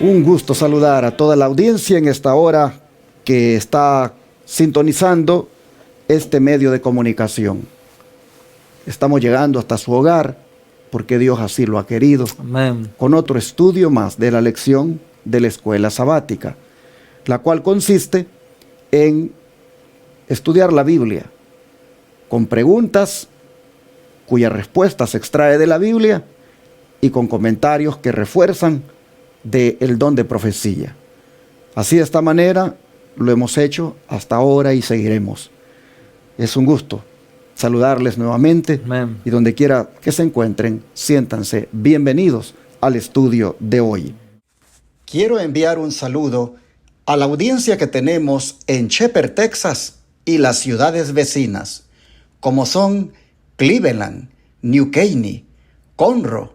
Un gusto saludar a toda la audiencia en esta hora que está sintonizando este medio de comunicación. Estamos llegando hasta su hogar porque Dios así lo ha querido. Amén. Con otro estudio más de la lección de la escuela sabática, la cual consiste en estudiar la Biblia con preguntas cuya respuesta se extrae de la Biblia y con comentarios que refuerzan del don de profecía. Así, de esta manera lo hemos hecho hasta ahora y seguiremos. Es un gusto saludarles nuevamente. Amén. Y donde quiera que se encuentren, siéntanse bienvenidos al estudio de hoy. Quiero enviar un saludo a la audiencia que tenemos en Shepherd, Texas y las ciudades vecinas, como son Cleveland, New Caney, Conroe,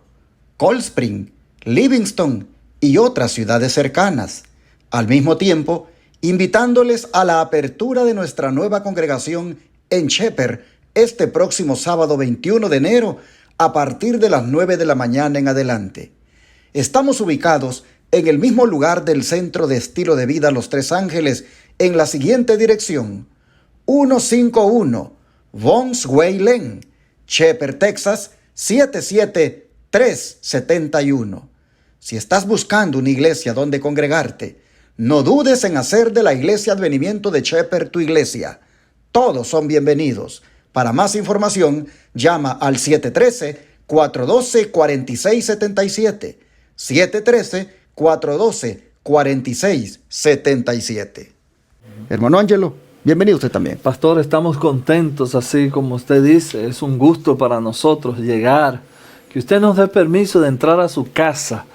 Cold Spring, Livingston y otras ciudades cercanas. Al mismo tiempo, invitándoles a la apertura de nuestra nueva congregación en Shepherd este próximo sábado 21 de enero a partir de las 9 de la mañana en adelante. Estamos ubicados en el mismo lugar del Centro de Estilo de Vida Los Tres Ángeles en la siguiente dirección: 151 Vons Way Lane, Shepherd, Texas 77371. Si estás buscando una iglesia donde congregarte, no dudes en hacer de la Iglesia Advenimiento de Shepherd tu iglesia. Todos son bienvenidos. Para más información, llama al 713-412-4677. 713-412-4677. Hermano Ángelo, bienvenido usted también. Pastor, estamos contentos, así como usted dice. Es un gusto para nosotros llegar. Que usted nos dé permiso de entrar a su casa,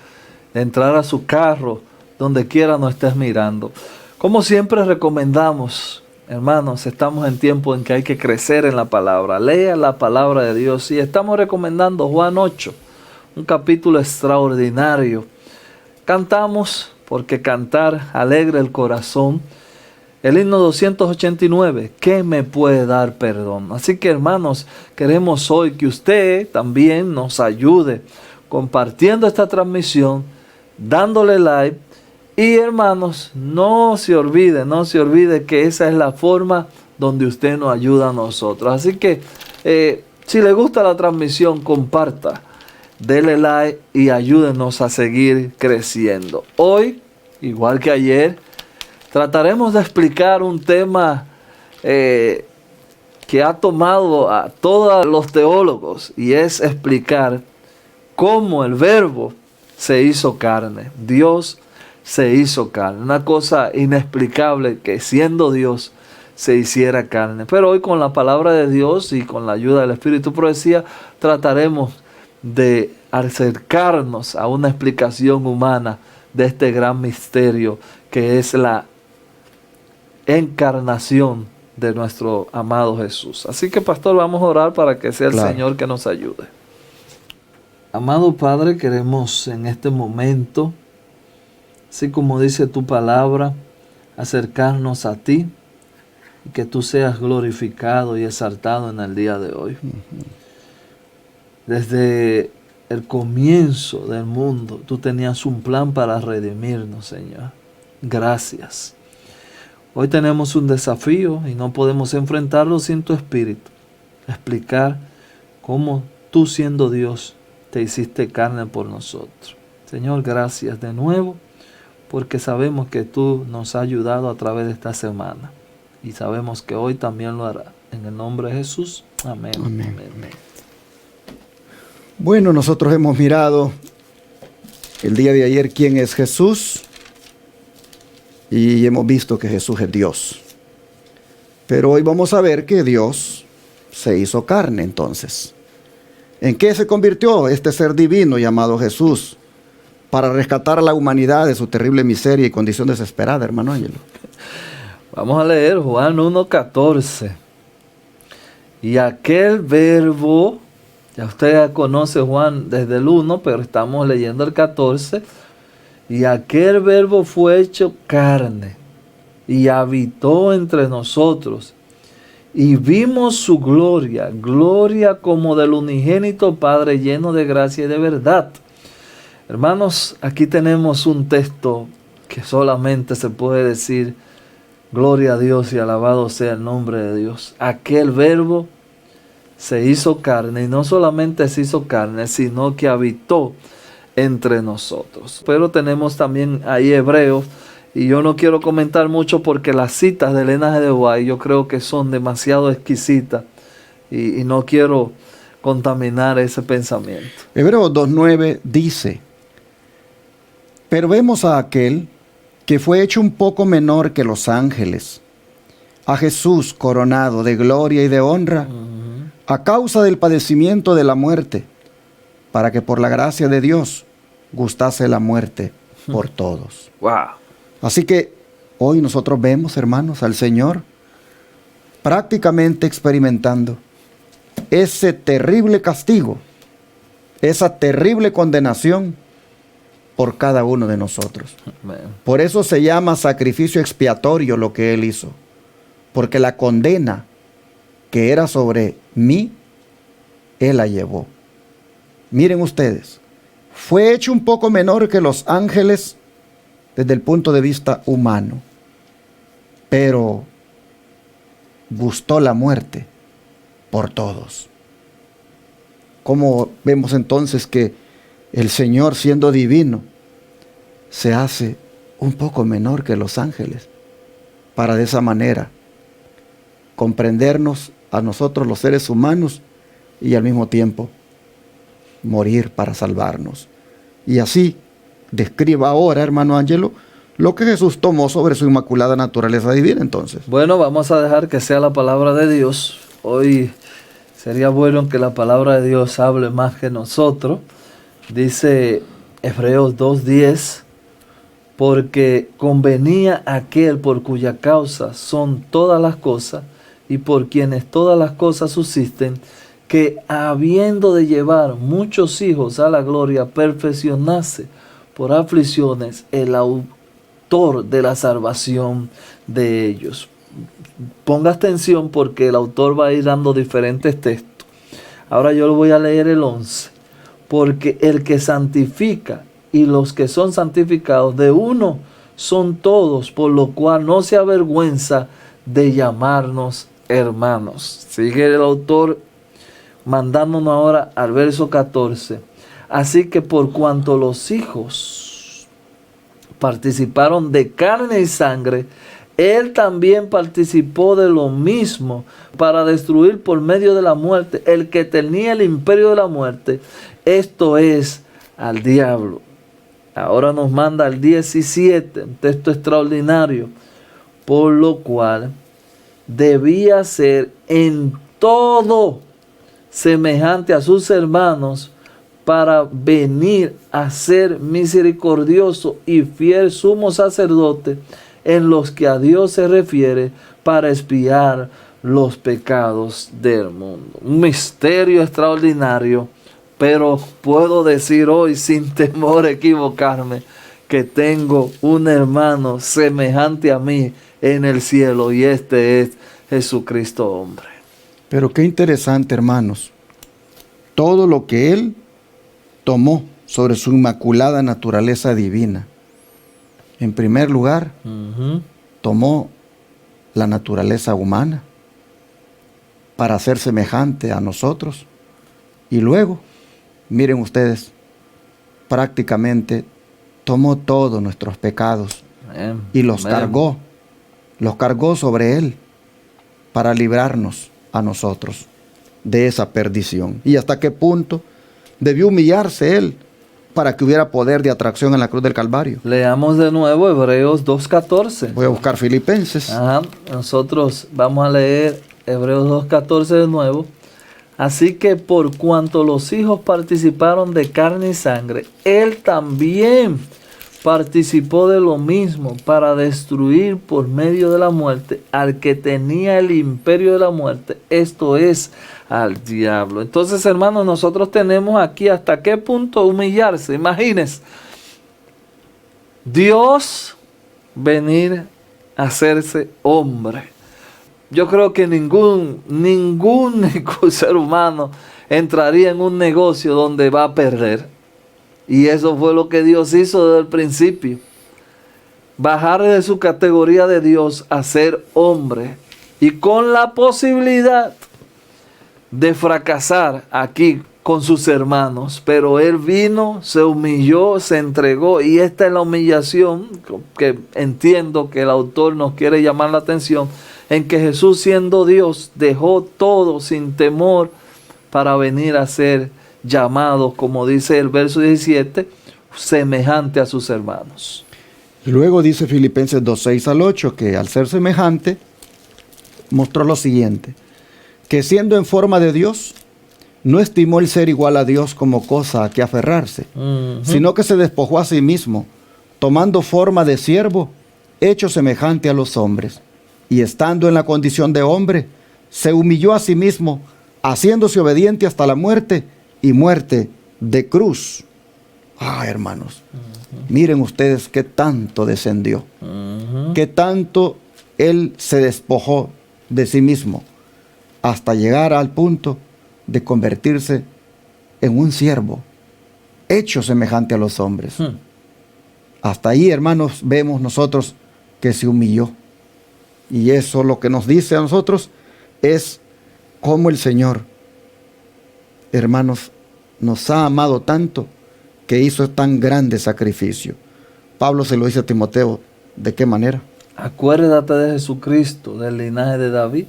de entrar a su carro, donde quiera nos estés mirando. Como siempre recomendamos, hermanos, estamos en tiempo en que hay que crecer en la palabra. Lea la palabra de Dios. Y estamos recomendando Juan 8, un capítulo extraordinario. Cantamos, porque cantar alegra el corazón. El himno 289, ¿qué me puede dar perdón? Así que, hermanos, queremos hoy que usted también nos ayude compartiendo esta transmisión, dándole like. Y, hermanos, no se olvide que esa es la forma donde usted nos ayuda a nosotros. Así que, si le gusta la transmisión, comparta, dele like y ayúdenos a seguir creciendo. Hoy, igual que ayer, trataremos de explicar un tema que ha tomado a todos los teólogos, y es explicar cómo el Verbo se hizo carne. Dios se hizo carne. Una cosa inexplicable que siendo Dios se hiciera carne. Pero hoy, con la palabra de Dios y con la ayuda del Espíritu Profecía, trataremos de acercarnos a una explicación humana de este gran misterio que es la encarnación de nuestro amado Jesús. Así que, pastor, vamos a orar para que sea el Señor que nos ayude. Amado Padre, queremos en este momento, así como dice tu palabra, acercarnos a ti y que tú seas glorificado y exaltado en el día de hoy. Desde el comienzo del mundo, tú tenías un plan para redimirnos, Señor. Gracias. Hoy tenemos un desafío y no podemos enfrentarlo sin tu Espíritu. Explicar cómo tú, siendo Dios, te hiciste carne por nosotros. Señor, gracias de nuevo, porque sabemos que tú nos has ayudado a través de esta semana. Y sabemos que hoy también lo hará. En el nombre de Jesús. Amén. Amén. Amén. Bueno, nosotros hemos mirado el día de ayer quién es Jesús. Y hemos visto que Jesús es Dios. Pero hoy vamos a ver que Dios se hizo carne entonces. ¿En qué se convirtió este ser divino llamado Jesús para rescatar a la humanidad de su terrible miseria y condición desesperada, hermano Ángelo? Vamos a leer Juan 1:14. Y aquel verbo, ya usted ya conoce Juan desde el 1, pero estamos leyendo el 14. Y aquel verbo fue hecho carne y habitó entre nosotros. Y vimos su gloria, gloria como del unigénito Padre, lleno de gracia y de verdad. Hermanos, aquí tenemos un texto que solamente se puede decir gloria a Dios y alabado sea el nombre de Dios. Aquel verbo se hizo carne, y no solamente se hizo carne, sino que habitó entre nosotros. Pero tenemos también ahí Hebreos, y yo no quiero comentar mucho porque las citas de Elena G. de White yo creo que son demasiado exquisitas, y no quiero contaminar ese pensamiento. Hebreos 2:9 dice: pero vemos a aquel que fue hecho un poco menor que los ángeles, a Jesús coronado de gloria y de honra, a causa del padecimiento de la muerte, para que por la gracia de Dios gustase la muerte por todos. Wow. Así que hoy nosotros vemos, hermanos, al Señor prácticamente experimentando ese terrible castigo, esa terrible condenación por cada uno de nosotros. Amen. Por eso se llama sacrificio expiatorio lo que Él hizo, porque la condena que era sobre mí, Él la llevó. Miren ustedes, fue hecho un poco menor que los ángeles desde el punto de vista humano, pero gustó la muerte por todos. ¿Cómo vemos entonces que el Señor, siendo divino, se hace un poco menor que los ángeles, para de esa manera comprendernos a nosotros los seres humanos y al mismo tiempo morir para salvarnos? Y así describa ahora, hermano Ángelo, lo que Jesús tomó sobre su inmaculada naturaleza divina entonces. Bueno, vamos a dejar que sea la palabra de Dios. Hoy sería bueno que la palabra de Dios hable más que nosotros. Dice Hebreos 2:10, porque convenía aquel por cuya causa son todas las cosas y por quienes todas las cosas subsisten, que habiendo de llevar muchos hijos a la gloria, perfeccionase por aflicciones el autor de la salvación de ellos. Ponga atención porque el autor va a ir dando diferentes textos. Ahora yo lo voy a leer el 11. Porque el que santifica y los que son santificados de uno son todos, por lo cual no se avergüenza de llamarnos hermanos. Sigue el autor mandándonos ahora al verso 14. Así que por cuanto los hijos participaron de carne y sangre, Él también participó de lo mismo para destruir por medio de la muerte el que tenía el imperio de la muerte, esto es, al diablo. Ahora nos manda al 17, un texto extraordinario, por lo cual debía ser en todo semejante a sus hermanos, para venir a ser misericordioso y fiel sumo sacerdote en los que a Dios se refiere, para expiar los pecados del mundo. Un misterio extraordinario, pero puedo decir hoy sin temor a equivocarme que tengo un hermano semejante a mí en el cielo, y este es Jesucristo hombre. Pero qué interesante, hermanos, todo lo que Él tomó sobre su inmaculada naturaleza divina. En primer lugar, tomó la naturaleza humana para ser semejante a nosotros. Y luego, miren ustedes, prácticamente tomó todos nuestros pecados y los cargó sobre Él para librarnos a nosotros de esa perdición. ¿Y hasta qué punto debió humillarse Él para que hubiera poder de atracción en la cruz del Calvario? Leamos de nuevo Hebreos 2:14. Voy a buscar Filipenses. Nosotros vamos a leer Hebreos 2:14 de nuevo. Así que por cuanto los hijos participaron de carne y sangre, Él también participó de lo mismo, para destruir por medio de la muerte al que tenía el imperio de la muerte, esto es, al diablo. Entonces, hermanos, nosotros tenemos aquí hasta qué punto humillarse. Imagínense, Dios venir a hacerse hombre. Yo creo que ningún ser humano entraría en un negocio donde va a perder. Y eso fue lo que Dios hizo desde el principio. Bajar de su categoría de Dios a ser hombre. Y con la posibilidad de fracasar aquí con sus hermanos. Pero Él vino, se humilló, se entregó. Y esta es la humillación que entiendo que el autor nos quiere llamar la atención. En que Jesús, siendo Dios, dejó todo sin temor para venir a ser llamado, como dice el verso 17, semejante a sus hermanos. Luego dice Filipenses 2:6 al 8 que al ser semejante, mostró lo siguiente, que siendo en forma de Dios, no estimó el ser igual a Dios como cosa a que aferrarse, sino que se despojó a sí mismo, tomando forma de siervo, hecho semejante a los hombres, y estando en la condición de hombre, se humilló a sí mismo, haciéndose obediente hasta la muerte, y muerte de cruz. Hermanos, miren ustedes qué tanto descendió, qué tanto Él se despojó de sí mismo, hasta llegar al punto de convertirse en un siervo, hecho semejante a los hombres. Hasta ahí, hermanos, vemos nosotros que se humilló. Y eso lo que nos dice a nosotros es cómo el Señor, hermanos, nos ha amado tanto que hizo tan grande sacrificio. Pablo se lo dice a Timoteo, ¿de qué manera? Acuérdate de Jesucristo, del linaje de David,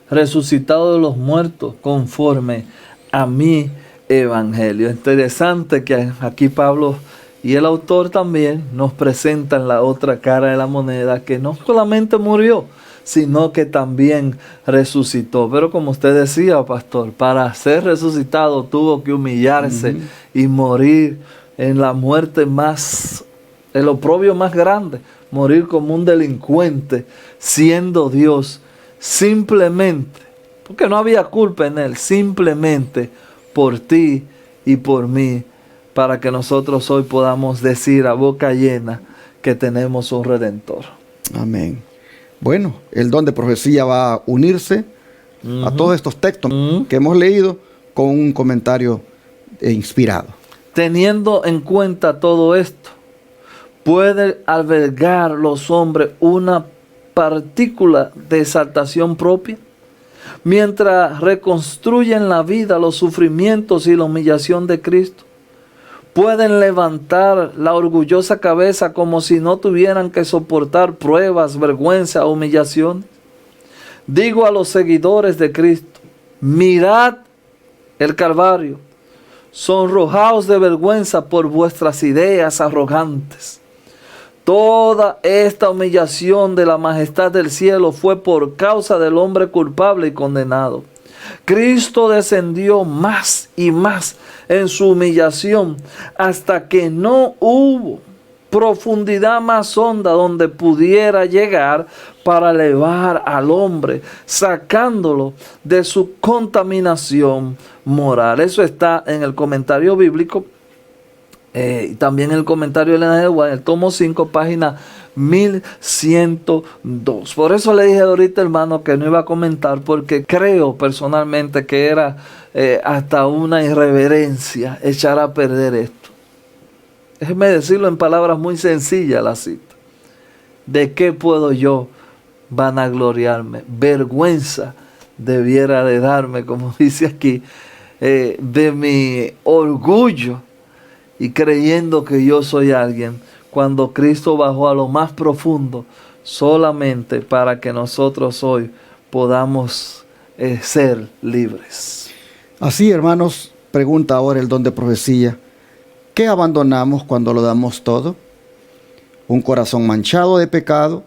resucitado de los muertos, conforme a mi evangelio. Interesante que aquí Pablo y el autor también nos presentan la otra cara de la moneda, que no solamente murió, sino que también resucitó. Pero como usted decía, pastor, para ser resucitado tuvo que humillarse y morir en la muerte más, el oprobio más grande, morir como un delincuente, siendo Dios, simplemente, porque no había culpa en Él, simplemente por ti y por mí, para que nosotros hoy podamos decir a boca llena que tenemos un Redentor. Amén. Bueno, el don de profecía va a unirse a todos estos textos que hemos leído con un comentario inspirado. Teniendo en cuenta todo esto, ¿pueden albergar los hombres una partícula de exaltación propia? Mientras reconstruyen la vida, los sufrimientos y la humillación de Cristo, ¿pueden levantar la orgullosa cabeza como si no tuvieran que soportar pruebas, vergüenza o humillación? Digo a los seguidores de Cristo, mirad el Calvario, sonrojaos de vergüenza por vuestras ideas arrogantes. Toda esta humillación de la majestad del cielo fue por causa del hombre culpable y condenado. Cristo descendió más y más en su humillación hasta que no hubo profundidad más honda donde pudiera llegar para elevar al hombre, sacándolo de su contaminación moral. Eso está en el comentario bíblico y también en el comentario de Elena de White, el tomo 5, página 1102. Por eso le dije ahorita, hermano, que no iba a comentar, porque creo personalmente que era hasta una irreverencia echar a perder esto. Déjeme decirlo en palabras muy sencillas, la cita. ¿De qué puedo yo vanagloriarme? Vergüenza debiera de darme, como dice aquí, de mi orgullo y creyendo que yo soy alguien, cuando Cristo bajó a lo más profundo solamente para que nosotros hoy podamos ser libres. Así, hermanos, pregunta ahora el don de profecía, ¿qué abandonamos cuando lo damos todo? Un corazón manchado de pecado,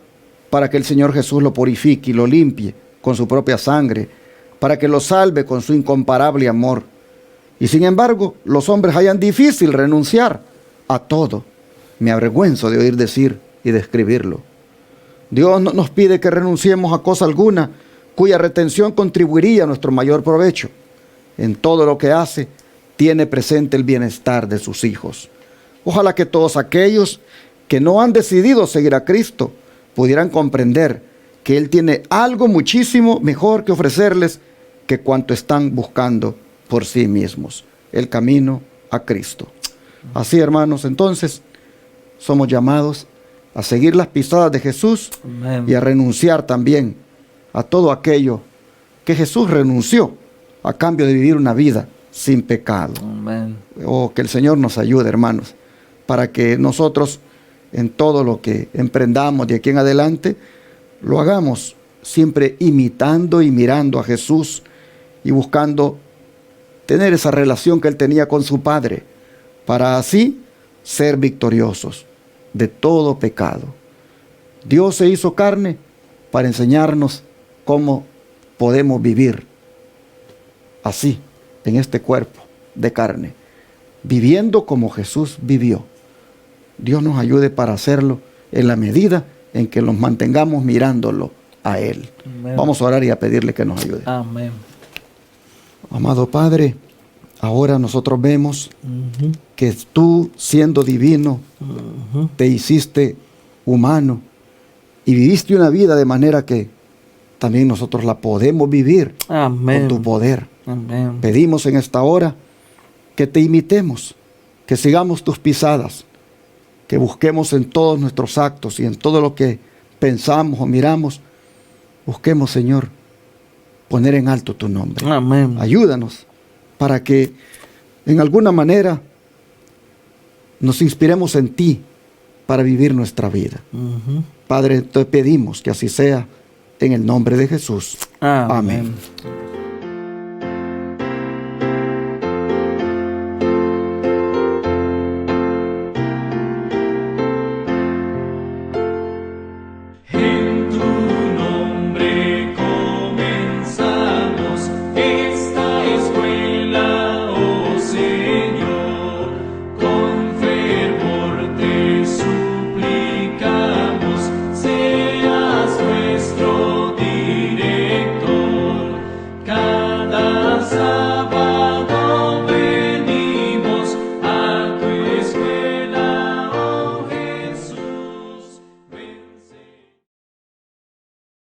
para que el Señor Jesús lo purifique y lo limpie con su propia sangre, para que lo salve con su incomparable amor. Y sin embargo, los hombres hallan difícil renunciar a todo. Me avergüenzo de oír decir y describirlo. Dios no nos pide que renunciemos a cosa alguna cuya retención contribuiría a nuestro mayor provecho. En todo lo que hace, tiene presente el bienestar de sus hijos. Ojalá que todos aquellos que no han decidido seguir a Cristo pudieran comprender que Él tiene algo muchísimo mejor que ofrecerles que cuanto están buscando por sí mismos, el camino a Cristo. Así, hermanos, entonces somos llamados a seguir las pisadas de Jesús. Amén. Y a renunciar también a todo aquello que Jesús renunció a cambio de vivir una vida sin pecado. Amén. Oh, que el Señor nos ayude, hermanos, para que nosotros en todo lo que emprendamos de aquí en adelante, lo hagamos siempre imitando y mirando a Jesús y buscando tener esa relación que Él tenía con su Padre, para así ser victoriosos de todo pecado. Dios se hizo carne para enseñarnos cómo podemos vivir así, en este cuerpo de carne, viviendo como Jesús vivió. Dios nos ayude para hacerlo en la medida en que nos mantengamos mirándolo a Él. Amén. Vamos a orar y a pedirle que nos ayude. Amén. Amado Padre, ahora nosotros vemos que tú, siendo divino, te hiciste humano y viviste una vida de manera que también nosotros la podemos vivir Amén. con tu poder. Amén. Pedimos en esta hora que te imitemos, que sigamos tus pisadas, que busquemos en todos nuestros actos y en todo lo que pensamos o miramos, busquemos, Señor, poner en alto tu nombre. Amén. Ayúdanos para que en alguna manera nos inspiremos en ti para vivir nuestra vida. Padre, te pedimos que así sea en el nombre de Jesús. Amén. Amén.